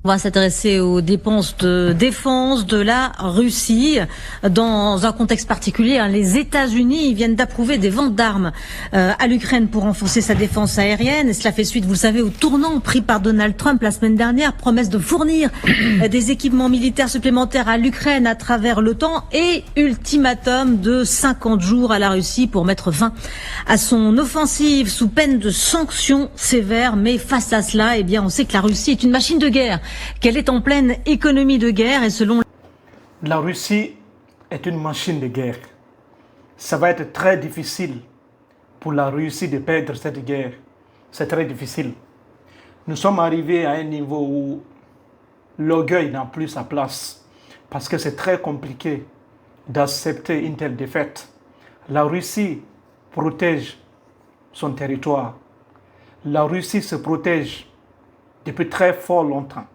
On va s'intéresser aux dépenses de défense de la Russie dans un contexte particulier. Les États-Unis viennent d'approuver des ventes d'armes à l'Ukraine pour renforcer sa défense aérienne. Et cela fait suite, vous le savez, au tournant pris par Donald Trump la semaine dernière. Promesse de fournir des équipements militaires supplémentaires à l'Ukraine à travers l'OTAN et ultimatum de 50 jours à la Russie pour mettre fin à son offensive sous peine de sanctions sévères. Mais face à cela, eh bien, on sait que la Russie est une machine de guerre, qu'elle est en pleine économie de guerre et selon... La Russie est une machine de guerre. Ça va être très difficile pour la Russie de perdre cette guerre. C'est très difficile. Nous sommes arrivés à un niveau où l'orgueil n'a plus sa place parce que c'est très compliqué d'accepter une telle défaite. La Russie protège son territoire. La Russie se protège depuis très fort longtemps.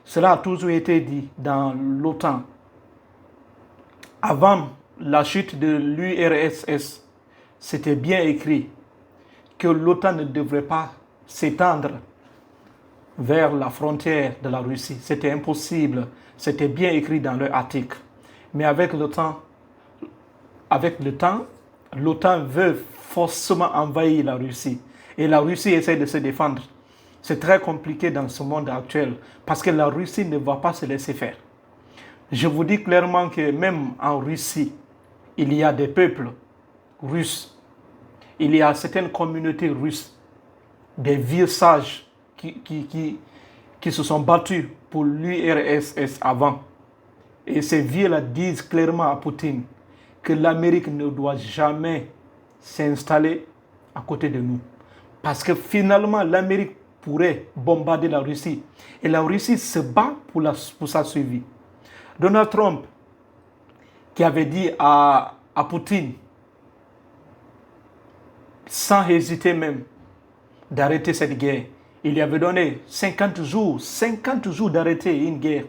Cela a toujours été dit dans l'OTAN. Avant la chute de l'URSS, c'était bien écrit que l'OTAN ne devrait pas s'étendre vers la frontière de la Russie. C'était impossible. C'était bien écrit dans leur article. Mais avec le temps, l'OTAN veut forcément envahir la Russie. Et la Russie essaie de se défendre. C'est très compliqué dans ce monde actuel parce que la Russie ne va pas se laisser faire. Je vous dis clairement que même en Russie, il y a des peuples russes. Il y a certaines communautés russes, des vieux sages qui se sont battus pour l'URSS avant. Et ces vieux-là disent clairement à Poutine que l'Amérique ne doit jamais s'installer à côté de nous. Parce que finalement, l'Amérique pourrait bombarder la Russie. Et la Russie se bat pour sa survie. Donald Trump, qui avait dit à Poutine, sans hésiter même, d'arrêter cette guerre. Il lui avait donné 50 jours d'arrêter une guerre.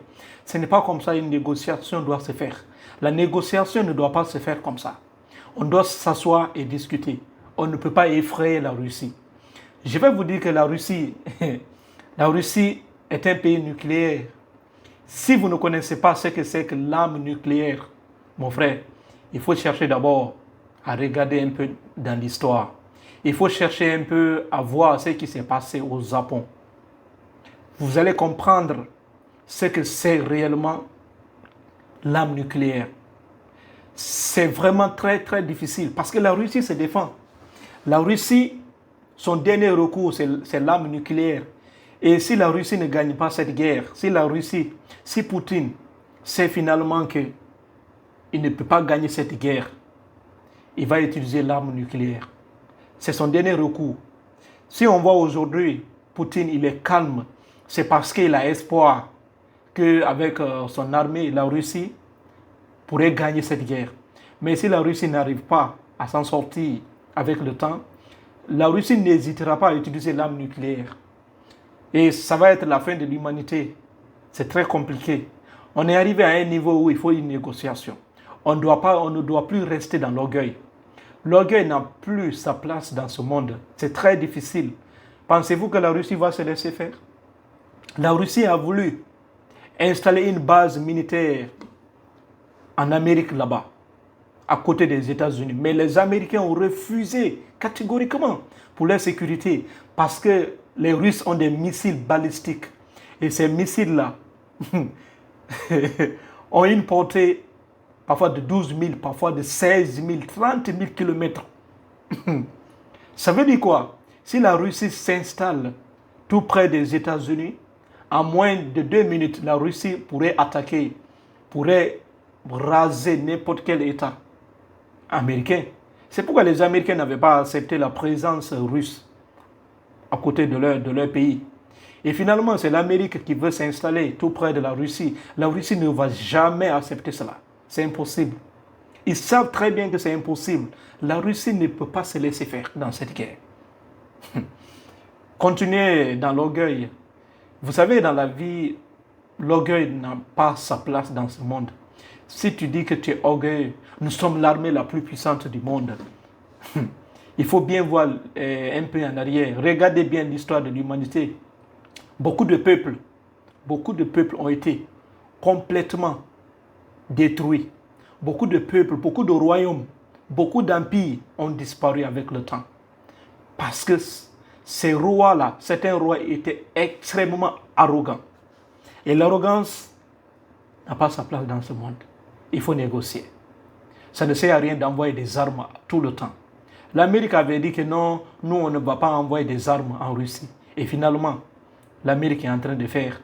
Ce n'est pas comme ça une négociation doit se faire. La négociation ne doit pas se faire comme ça. On doit s'asseoir et discuter. On ne peut pas effrayer la Russie. Je vais vous dire que la Russie est un pays nucléaire. Si vous ne connaissez pas ce que c'est que l'arme nucléaire, mon frère, il faut chercher d'abord à regarder un peu dans l'histoire. Il faut chercher un peu à voir ce qui s'est passé au Japon. Vous allez comprendre ce que c'est réellement l'arme nucléaire. C'est vraiment très très difficile parce que la Russie se défend. La Russie, son dernier recours, c'est l'arme nucléaire. Et si la Russie ne gagne pas cette guerre, si Poutine sait finalement qu'il ne peut pas gagner cette guerre, il va utiliser l'arme nucléaire. C'est son dernier recours. Si on voit aujourd'hui, Poutine, il est calme, c'est parce qu'il a espoir qu'avec son armée, la Russie pourrait gagner cette guerre. Mais si la Russie n'arrive pas à s'en sortir avec le temps, la Russie n'hésitera pas à utiliser l'arme nucléaire. Et ça va être la fin de l'humanité. C'est très compliqué. On est arrivé à un niveau où il faut une négociation. On ne doit plus rester dans l'orgueil. L'orgueil n'a plus sa place dans ce monde. C'est très difficile. Pensez-vous que la Russie va se laisser faire? La Russie a voulu installer une base militaire en Amérique là-bas, à côté des États-Unis. Mais les Américains ont refusé catégoriquement pour leur sécurité parce que les Russes ont des missiles balistiques. Et ces missiles-là ont une portée parfois de 12 000, parfois de 16 000, 30 000 kilomètres. Ça veut dire quoi? Si la Russie s'installe tout près des États-Unis, en moins de 2 minutes, la Russie pourrait attaquer, pourrait raser n'importe quel État américain. C'est pourquoi les Américains n'avaient pas accepté la présence russe à côté de leur pays. Et finalement, c'est l'Amérique qui veut s'installer tout près de la Russie. La Russie ne va jamais accepter cela. C'est impossible. Ils savent très bien que c'est impossible. La Russie ne peut pas se laisser faire dans cette guerre. Continuer dans l'orgueil. Vous savez, dans la vie, l'orgueil n'a pas sa place dans ce monde. Si tu dis que tu es orgueilleux, nous sommes l'armée la plus puissante du monde. Il faut bien voir un peu en arrière. Regardez bien l'histoire de l'humanité. Beaucoup de peuples beaucoup de peuples ont été complètement détruits. Beaucoup de peuples, beaucoup de royaumes, beaucoup d'empires ont disparu avec le temps. Parce que ces rois-là, certains rois étaient extrêmement arrogants. Et l'arrogance n'a pas sa place dans ce monde. Il faut négocier. Ça ne sert à rien d'envoyer des armes tout le temps. L'Amérique avait dit que non, nous on ne va pas envoyer des armes en Russie. Et finalement, l'Amérique est en train de faire.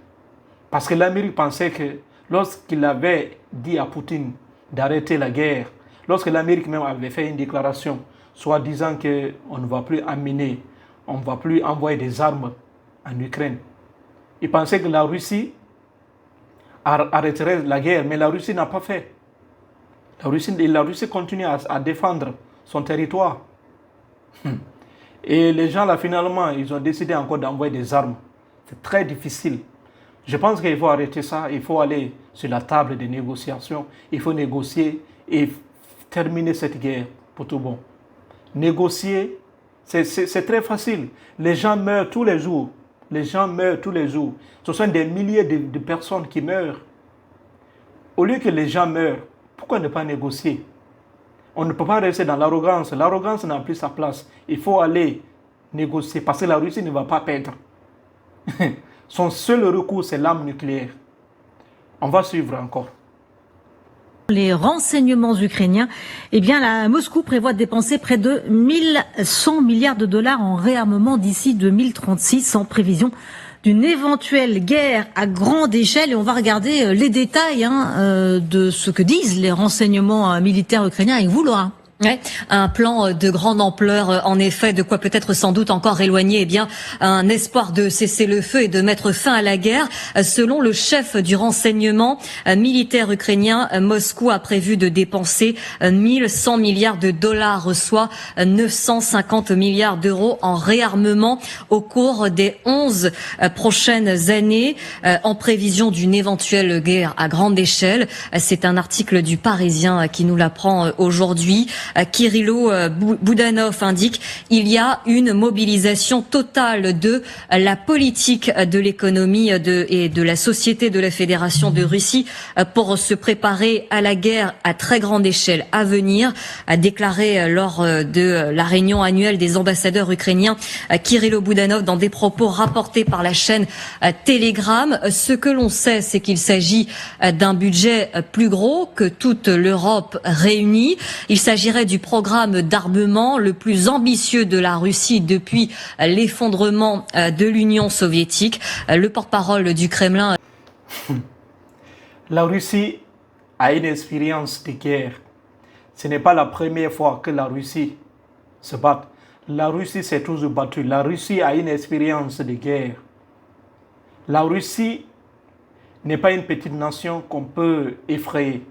Parce que l'Amérique pensait que lorsqu'il avait dit à Poutine d'arrêter la guerre, lorsque l'Amérique même avait fait une déclaration, soit disant qu'on ne va plus amener, on ne va plus envoyer des armes en Ukraine, il pensait que la Russie arrêterait la guerre, mais la Russie n'a pas fait. La Russie continue à défendre son territoire. Et les gens là finalement, ils ont décidé encore d'envoyer des armes. C'est très difficile. Je pense qu'il faut arrêter ça, il faut aller sur la table des négociations, il faut négocier et terminer cette guerre pour tout bon. Négocier, c'est très facile. Les gens meurent tous les jours. Les gens meurent tous les jours. Ce sont des milliers de personnes qui meurent. Au lieu que les gens meurent, pourquoi ne pas négocier? On ne peut pas rester dans l'arrogance. L'arrogance n'a plus sa place. Il faut aller négocier parce que la Russie ne va pas perdre. Son seul recours, c'est l'arme nucléaire. On va suivre encore. Les renseignements ukrainiens, eh bien, Moscou prévoit de dépenser près de 1100 milliards de dollars en réarmement d'ici 2036, en prévision d'une éventuelle guerre à grande échelle. Et on va regarder les détails de ce que disent les renseignements militaires ukrainiens avec vous, Laura. Ouais, un plan de grande ampleur, en effet, de quoi peut-être sans doute encore éloigner, un espoir de cesser le feu et de mettre fin à la guerre. Selon le chef du renseignement militaire ukrainien, Moscou a prévu de dépenser 1100 milliards de dollars, soit 950 milliards d'euros en réarmement au cours des 11 prochaines années, en prévision d'une éventuelle guerre à grande échelle. C'est un article du Parisien qui nous l'apprend aujourd'hui. Kirilo Boudanov indique il y a une mobilisation totale de la politique de l'économie et de la société de la Fédération de Russie pour se préparer à la guerre à très grande échelle à venir, a déclaré lors de la réunion annuelle des ambassadeurs ukrainiens Kirilo Boudanov dans des propos rapportés par la chaîne Telegram. Ce que l'on sait, c'est qu'il s'agit d'un budget plus gros que toute l'Europe réunie. Il s'agirait du programme d'armement le plus ambitieux de la Russie depuis l'effondrement de l'Union soviétique. Le porte-parole du Kremlin. La Russie a une expérience de guerre. Ce n'est pas la première fois que la Russie se bat. La Russie s'est toujours battue. La Russie a une expérience de guerre. La Russie n'est pas une petite nation qu'on peut effrayer.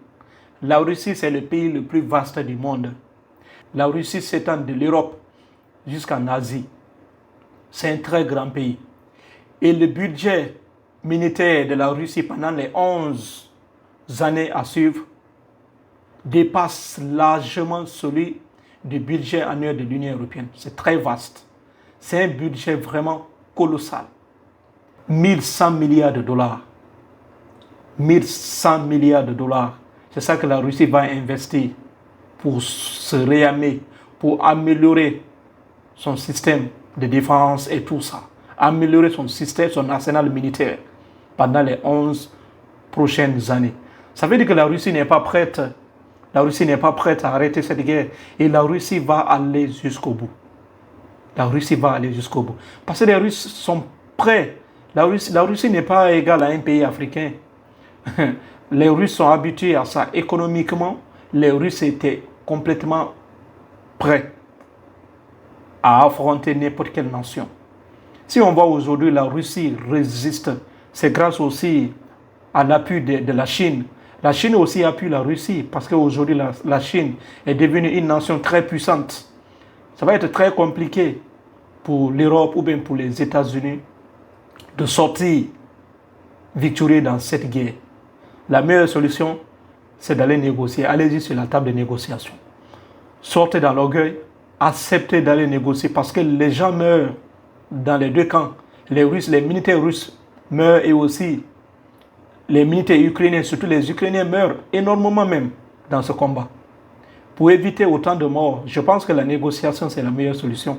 La Russie, c'est le pays le plus vaste du monde. La Russie s'étend de l'Europe jusqu'en Asie. C'est un très grand pays. Et le budget militaire de la Russie pendant les 11 années à suivre dépasse largement celui du budget annuel de l'Union européenne. C'est très vaste. C'est un budget vraiment colossal. 1100 milliards de dollars. 1100 milliards de dollars. C'est ça que la Russie va investir pour se réarmer, pour améliorer son système de défense et tout ça. Améliorer son système, son arsenal militaire pendant les 11 prochaines années. Ça veut dire que la Russie n'est pas prête. La Russie n'est pas prête à arrêter cette guerre. Et la Russie va aller jusqu'au bout. La Russie va aller jusqu'au bout. Parce que les Russes sont prêts. La Russie n'est pas égale à un pays africain. Les Russes sont habitués à ça. Économiquement, les Russes étaient complètement prêts à affronter n'importe quelle nation. Si on voit aujourd'hui la Russie résiste, c'est grâce aussi à l'appui de la Chine. La Chine aussi appuie la Russie parce qu'aujourd'hui la Chine est devenue une nation très puissante. Ça va être très compliqué pour l'Europe ou bien pour les États-Unis de sortir victorieux dans cette guerre. La meilleure solution, c'est d'aller négocier. Allez-y sur la table de négociation. Sortez dans l'orgueil, acceptez d'aller négocier parce que les gens meurent dans les deux camps. Les Russes, les militaires russes meurent et aussi les militaires ukrainiens, surtout les Ukrainiens, meurent énormément même dans ce combat. Pour éviter autant de morts, je pense que la négociation, c'est la meilleure solution.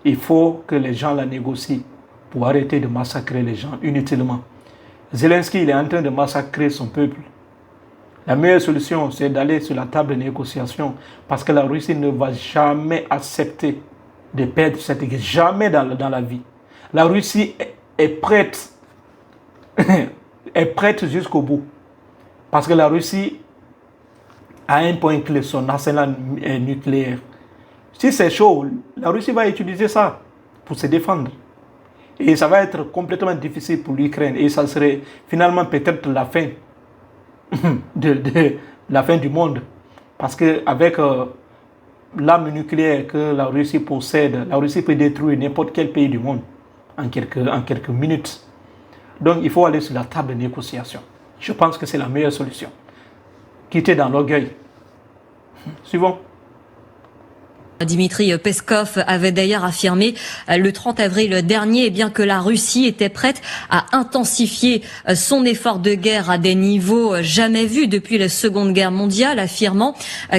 Il faut que les gens la négocient pour arrêter de massacrer les gens inutilement. Zelensky, il est en train de massacrer son peuple. La meilleure solution, c'est d'aller sur la table de négociation parce que la Russie ne va jamais accepter de perdre cette guerre. Jamais dans la vie. La Russie est prête, est prête jusqu'au bout. Parce que la Russie a un point clé, son arsenal nucléaire. Si c'est chaud, la Russie va utiliser ça pour se défendre. Et ça va être complètement difficile pour l'Ukraine. Et ça serait finalement peut-être la fin la fin du monde. Parce qu'avec l'arme nucléaire que la Russie possède, la Russie peut détruire n'importe quel pays du monde en quelques minutes. Donc il faut aller sur la table de négociation. Je pense que c'est la meilleure solution. Quitter dans l'orgueil. Suivant. Dmitri Peskov avait d'ailleurs affirmé le 30 avril dernier que la Russie était prête à intensifier son effort de guerre à des niveaux jamais vus depuis la Seconde Guerre mondiale, affirmant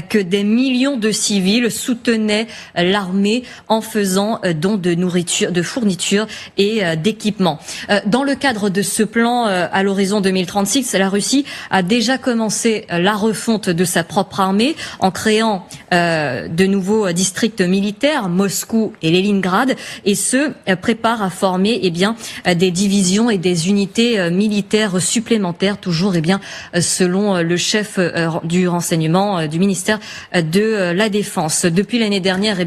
que des millions de civils soutenaient l'armée en faisant don de nourriture, de fournitures et d'équipements. Dans le cadre de ce plan à l'horizon 2036, la Russie a déjà commencé la refonte de sa propre armée en créant de nouveaux districts militaires, Moscou et Leningrad, et prépare à former des divisions et des unités militaires supplémentaires, toujours selon le chef du renseignement du ministère de la Défense. Depuis l'année dernière,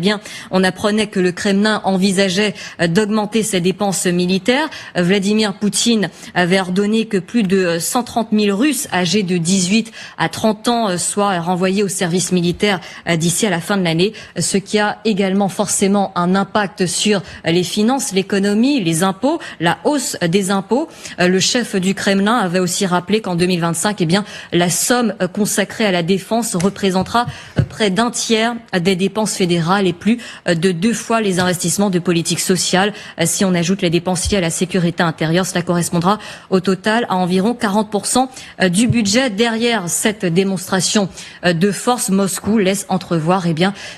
on apprenait que le Kremlin envisageait d'augmenter ses dépenses militaires. Vladimir Poutine avait ordonné que plus de 130 000 Russes âgés de 18 à 30 ans soient renvoyés au service militaire d'ici à la fin de l'année, ce qui a également forcément un impact sur les finances, l'économie, les impôts, la hausse des impôts. Le chef du Kremlin avait aussi rappelé qu'en 2025, la somme consacrée à la défense représentera près d'un tiers des dépenses fédérales et plus de 2 fois les investissements de politique sociale. Si on ajoute les dépenses liées à la sécurité intérieure, cela correspondra au total à environ 40% du budget. Derrière cette démonstration de force, Moscou laisse entrevoir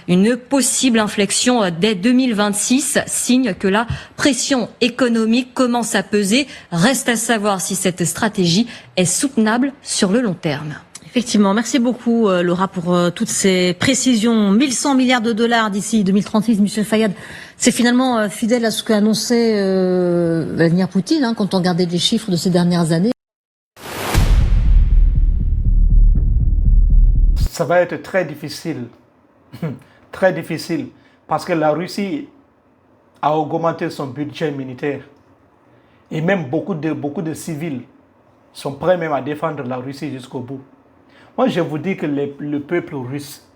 une possible inflexion dès 2026, signe que la pression économique commence à peser. Reste à savoir si cette stratégie est soutenable sur le long terme. Effectivement, merci beaucoup Laura pour toutes ces précisions. 1100 milliards de dollars d'ici 2036, Michel Fayad. C'est finalement fidèle à ce qu'a annoncé Vladimir Poutine quand on regardait les chiffres de ces dernières années. Ça va être très difficile. Très difficile. Parce que la Russie a augmenté son budget militaire. Et même beaucoup de civils sont prêts même à défendre la Russie jusqu'au bout. Moi, je vous dis que le peuple russe,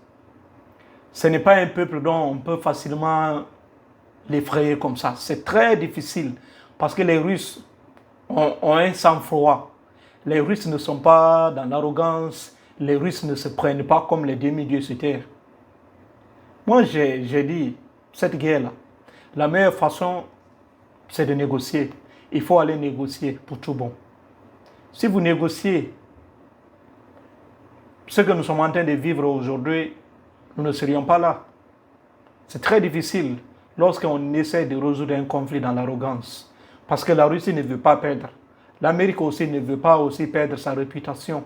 ce n'est pas un peuple dont on peut facilement l'effrayer comme ça. C'est très difficile parce que les Russes ont un sang-froid. Les Russes ne sont pas dans l'arrogance. Les Russes ne se prennent pas comme les demi-dieux sur terre. Moi, j'ai dit, cette guerre-là, la meilleure façon, c'est de négocier. Il faut aller négocier pour tout bon. Si vous négociez, ce que nous sommes en train de vivre aujourd'hui, nous ne serions pas là. C'est très difficile lorsqu'on essaie de résoudre un conflit dans l'arrogance. Parce que la Russie ne veut pas perdre. L'Amérique aussi ne veut pas aussi perdre sa réputation.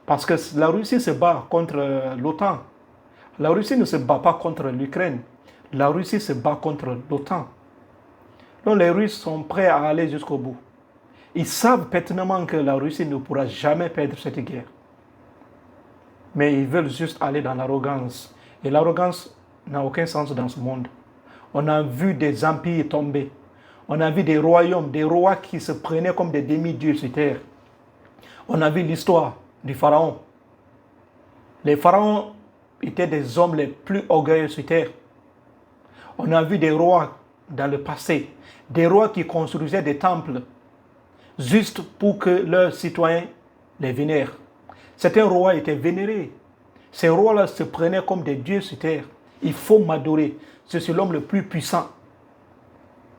Parce que la Russie se bat contre l'OTAN. La Russie ne se bat pas contre l'Ukraine. La Russie se bat contre l'OTAN. Donc les Russes sont prêts à aller jusqu'au bout. Ils savent pertinemment que la Russie ne pourra jamais perdre cette guerre. Mais ils veulent juste aller dans l'arrogance. Et l'arrogance n'a aucun sens dans ce monde. On a vu des empires tomber. On a vu des royaumes, des rois qui se prenaient comme des demi-dieux sur terre. On a vu l'histoire du pharaon. Les pharaons étaient des hommes les plus orgueilleux sur terre. On a vu des rois dans le passé, des rois qui construisaient des temples juste pour que leurs citoyens les vénèrent. Certains rois étaient vénérés. Ces rois-là se prenaient comme des dieux sur terre. Il faut m'adorer. Je suis l'homme le plus puissant.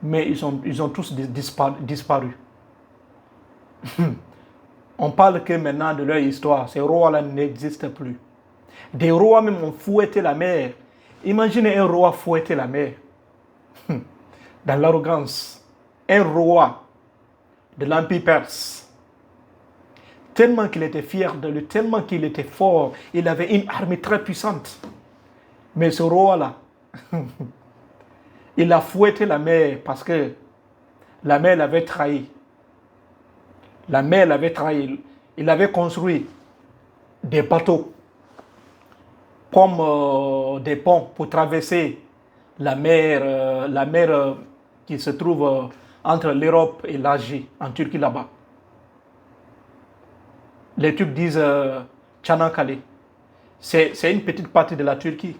Mais ils ont tous disparu. On parle que maintenant de leur histoire. Ces rois-là n'existent plus. Des rois même ont fouetté la mer. Imaginez un roi fouetter la mer. Dans l'arrogance. Un roi de l'Empire perse. Tellement qu'il était fier de lui, tellement qu'il était fort. Il avait une armée très puissante. Mais ce roi-là, il a fouetté la mer parce que la mer l'avait trahi. La mer l'avait trahi. Il avait construit des bateaux comme des ponts pour traverser la mer qui se trouve entre l'Europe et l'Asie, en Turquie là-bas. Les Turcs disent Çanakkale. C'est une petite partie de la Turquie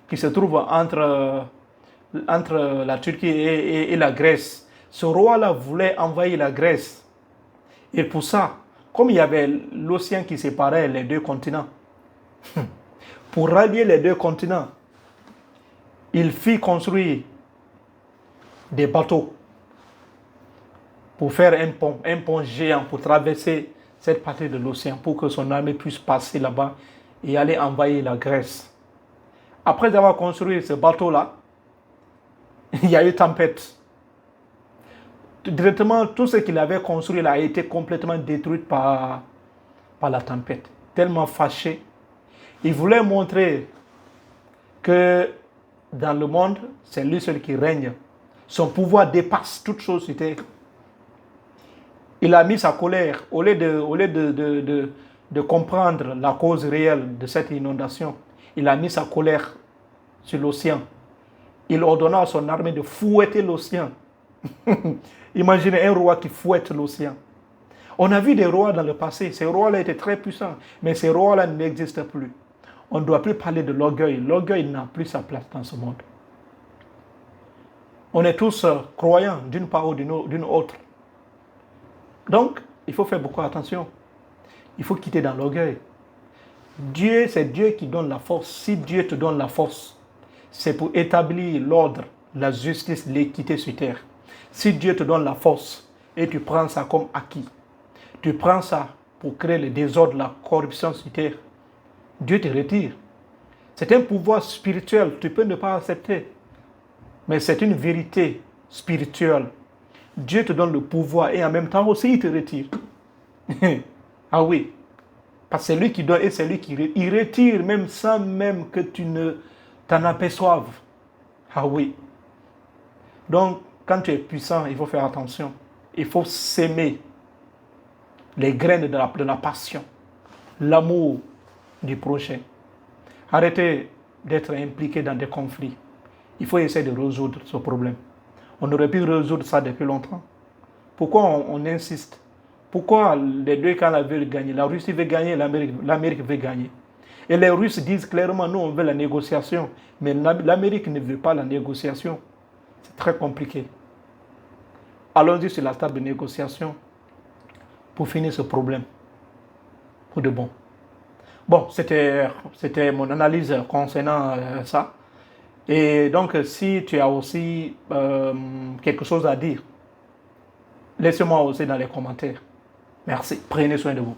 qui se trouve entre la Turquie et la Grèce. Ce roi-là voulait envahir la Grèce. Et pour ça, comme il y avait l'océan qui séparait les deux continents, pour rallier les deux continents, il fit construire des bateaux pour faire un pont géant pour traverser cette partie de l'océan, pour que son armée puisse passer là-bas et aller envahir la Grèce. Après avoir construit ce bateau-là, il y a eu tempête. Directement, tout ce qu'il avait construit là a été complètement détruit par la tempête. Tellement fâché. Il voulait montrer que dans le monde, c'est lui seul qui règne. Son pouvoir dépasse toute chose sur terre. Il a mis sa colère, au lieu de comprendre la cause réelle de cette inondation, il a mis sa colère sur l'océan. Il ordonna à son armée de fouetter l'océan. Imaginez un roi qui fouette l'océan. On a vu des rois dans le passé. Ces rois-là étaient très puissants, mais ces rois-là n'existent plus. On ne doit plus parler de l'orgueil. L'orgueil n'a plus sa place dans ce monde. On est tous croyants d'une part ou d'une autre. Donc, il faut faire beaucoup attention. Il faut quitter dans l'orgueil. Dieu, c'est Dieu qui donne la force. Si Dieu te donne la force, c'est pour établir l'ordre, la justice, l'équité sur terre. Si Dieu te donne la force et tu prends ça comme acquis, tu prends ça pour créer le désordre, la corruption sur terre, Dieu te retire. C'est un pouvoir spirituel, tu peux ne pas accepter. Mais c'est une vérité spirituelle. Dieu te donne le pouvoir et en même temps aussi il te retire. Ah oui. Parce que c'est lui qui donne et c'est lui qui retire. Il retire même sans même que tu ne t'en aperçoives. Ah oui. Donc, quand tu es puissant, il faut faire attention. Il faut s'aimer les graines de la passion, l'amour du prochain. Arrêtez d'être impliqué dans des conflits. Il faut essayer de résoudre ce problème. On aurait pu résoudre ça depuis longtemps. Pourquoi on insiste? Pourquoi les deux camps veulent gagner? La Russie veut gagner, l'Amérique veut gagner. Et les Russes disent clairement, nous on veut la négociation. Mais l'Amérique ne veut pas la négociation. C'est très compliqué. Allons-y sur la table de négociation pour finir ce problème. Pour de bon. Bon, c'était mon analyse concernant ça. Et donc, si tu as aussi quelque chose à dire, laissez-moi aussi dans les commentaires. Merci. Prenez soin de vous.